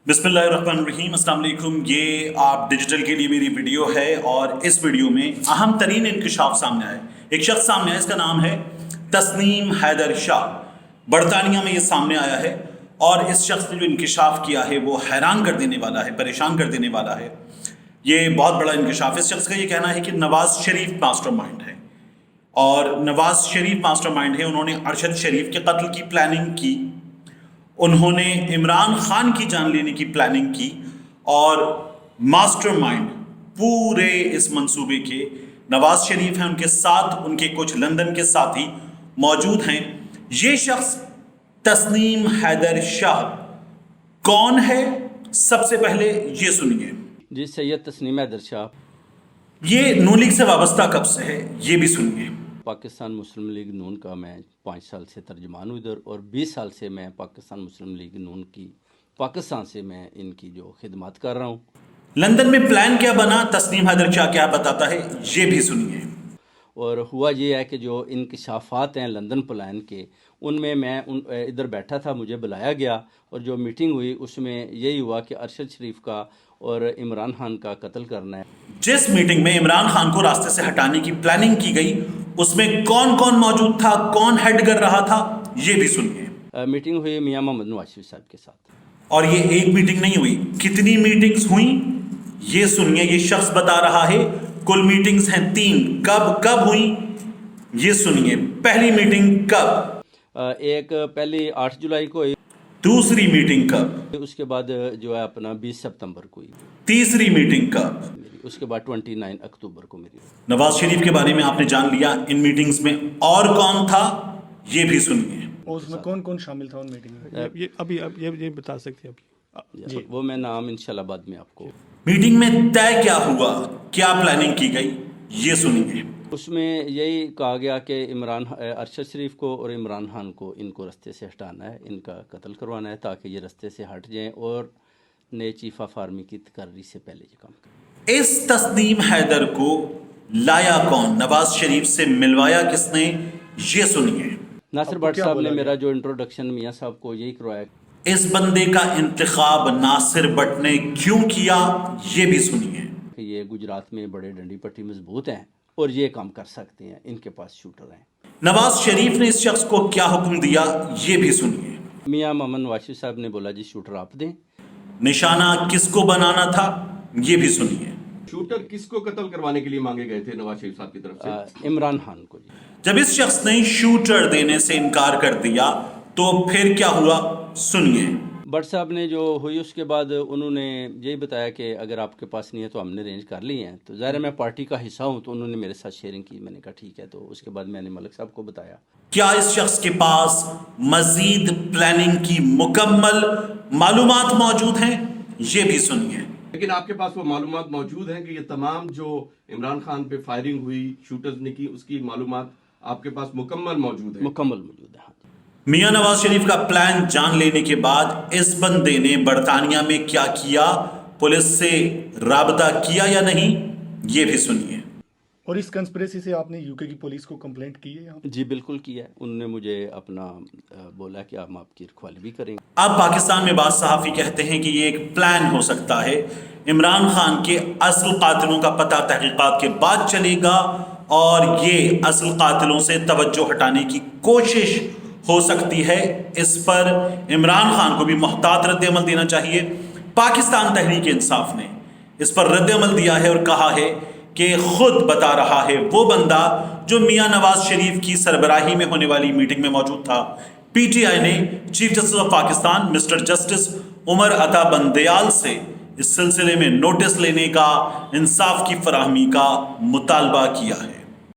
बिस्मिल्लाहिर्रहमानिर्रहीम, अस्सलाम वालेकुम। ये आप डिजिटल के लिए मेरी वीडियो है और इस वीडियो में अहम तरीन इंकशाफ सामने आया। एक शख्स सामने आया, इसका नाम है तस्नीम हैदर शाह। बरतानिया में ये सामने आया है और इस शख्स ने जो इंकशाफ किया है वो हैरान कर देने वाला है, परेशान कर देने वाला है। ये बहुत बड़ा इंकशाफ। इस शख्स का ये कहना है कि नवाज शरीफ मास्टरमाइंड है और नवाज शरीफ मास्टरमाइंड है। उन्होंने अरशद शरीफ के कत्ल की प्लानिंग की, उन्होंने इमरान खान की जान लेने की प्लानिंग की और मास्टरमाइंड पूरे इस मंसूबे के नवाज शरीफ हैं, उनके साथ उनके कुछ लंदन के साथी मौजूद हैं। ये शख्स तस्नीम हैदर शाह कौन है, सबसे पहले ये सुनिए। जी, सैयद तस्नीम हैदर शाह। ये नून लीग से वाबस्ता कब से है, ये भी सुनिए। पाकिस्तान मुस्लिम लीग नून का मैं 5 साल से तर्जमान हूँ इधर, और 20 साल से मैं पाकिस्तान मुस्लिम लीग नून की पाकिस्तान से मैं इनकी जो खिदमत कर रहा हूँ। लंदन में प्लान क्या बना, तस्नीम हैदर शाह क्या बताता है, ये भी सुनिए। और हुआ ये है कि जो इंकशाफात हैं लंदन प्लान के, उनमें मैं इधर बैठा था, मुझे बुलाया गया और जो मीटिंग हुई उसमें यही हुआ कि अरशद शरीफ का और इमरान खान का कत्ल करना है। जिस मीटिंग में इमरान खान को रास्ते से हटाने की प्लानिंग की गई, उसमें कौन कौन मौजूद था, कौन हेड कर रहा था, ये भी सुनिए। मीटिंग हुई मियां मोहम्मद नवाज शरीफ साहब के साथ। और ये एक मीटिंग नहीं हुई, कितनी मीटिंग्स हुई ये सुनिए। ये शख्स बता रहा है कुल मीटिंग्स हैं 3। कब हुई ये सुनिए। पहली मीटिंग कब? एक पहली 8 जुलाई को हुई। दूसरी मीटिंग कब? उसके बाद जो है अपना 20 सितंबर को हुई। तीसरी मीटिंग कब? उसके बाद 29 अक्टूबर को मेरी। नवाज शरीफ के बारे में आपने जान लिया। इन मीटिंग्स में और कौन था ये भी सुनिए। और उसमें कौन कौन शामिल था उन मीटिंग में, ये अभी ये बता सकते हैं अभी जी, वो मैं नाम इंशाल्लाह बाद में आपको। मीटिंग में तय क्या हुआ, क्या प्लानिंग की गई, ये सुनिए। उसमें यही कहा गया कि अरशद शरीफ को और इमरान खान को इनको रास्ते से हटाना है, इनका कत्ल करवाना है ताकि ये रास्ते से हट जाएं और नए चीफ ऑफ आर्मी की तकर्री से पहले ये काम करें। इस तस्नीम हैदर को लाया कौन, नवाज शरीफ से मिलवाया किसने, ये सुनिए। नासिर भट्ट साहब ने मेरा जो इंट्रोडक्शन मियाँ साहब को यही करवाया। इस बंदे का इंतखाब नासिर भट्ट ने क्यों किया, ये भी सुनिए। कि ये गुजरात में बड़े डंडी पट्टी मजबूत हैं और ये काम कर सकते हैं, इनके पास शूटर हैं। नवाज शरीफ ने इस शख्स को क्या हुक्म दिया, ये भी सुनिए। मियाँ मोहम्मद नवाज शरीफ साहब ने बोला जी शूटर आप दें। निशाना किसको बनाना था, ये भी सुनिए। शूटर किसको कत्ल करवाने के लिए मांगे गए थे नवाज शरीफ साहब की तरफ से? इमरान खान को जी। जब इस शख्स ने शूटर देने से इनकार कर दिया तो फिर क्या हुआ, सुनिए। भट्ट साहब ने जो हुई उसके बाद उन्होंने यही बताया कि अगर आपके पास नहीं है तो हमने अरेंज कर ली हैं। तो ज़ाहिर मैं पार्टी का हिस्सा हूं, तो उन्होंने मेरे साथ शेयरिंग की। मैंने कहा ठीक है। तो उसके बाद मैंने मलिक साहब को बताया। क्या इस शख्स के पास मजीद प्लानिंग की मुकम्मल मालूमात मौजूद हैं, ये भी सुनिए। लेकिन आपके पास वो मालूमात मौजूद हैं कि ये तमाम जो इमरान खान पे फायरिंग हुई, शूटर्स ने की, उसकी मालूमात आपके पास मुकम्मल मौजूद है? मुकम्मल मौजूद है। मियां नवाज शरीफ का प्लान जान लेने के बाद इस बंदे ने बरतानिया में क्या किया, पुलिस से राबता किया या नहीं, ये भी सुनिए। और इस कंस्पिरेसी से आपने यूके की पुलिस को कंप्लेंट की है यहाँ? जी बिल्कुल किया है। उन्होंने मुझे अपना बोला कि हम आपकी रखवाली भी करेंगे। अब पाकिस्तान में बात सहाफ़ी कहते हैं कि ये एक प्लान हो सकता है। इमरान खान के असल कातिलों का पता तहकीकात के बाद चलेगा और ये असल कातिलों से तवज्जो हटाने की कोशिश हो सकती है। इस पर इमरान खान को भी मुहतात रद्द-ए-अमल देना चाहिए। पाकिस्तान तहरीक इंसाफ ने इस पर रद्द-ए-अमल दिया है और कहा है कि खुद बता रहा है वो बंदा जो मियां नवाज शरीफ की सरबराही में होने वाली मीटिंग में मौजूद था। पीटीआई ने chief justice of Pakistan mister justice Umar Ata Bandial से इस सिलसिले में नोटिस लेने का, इंसाफ की फराहमी का मुतालबा किया है।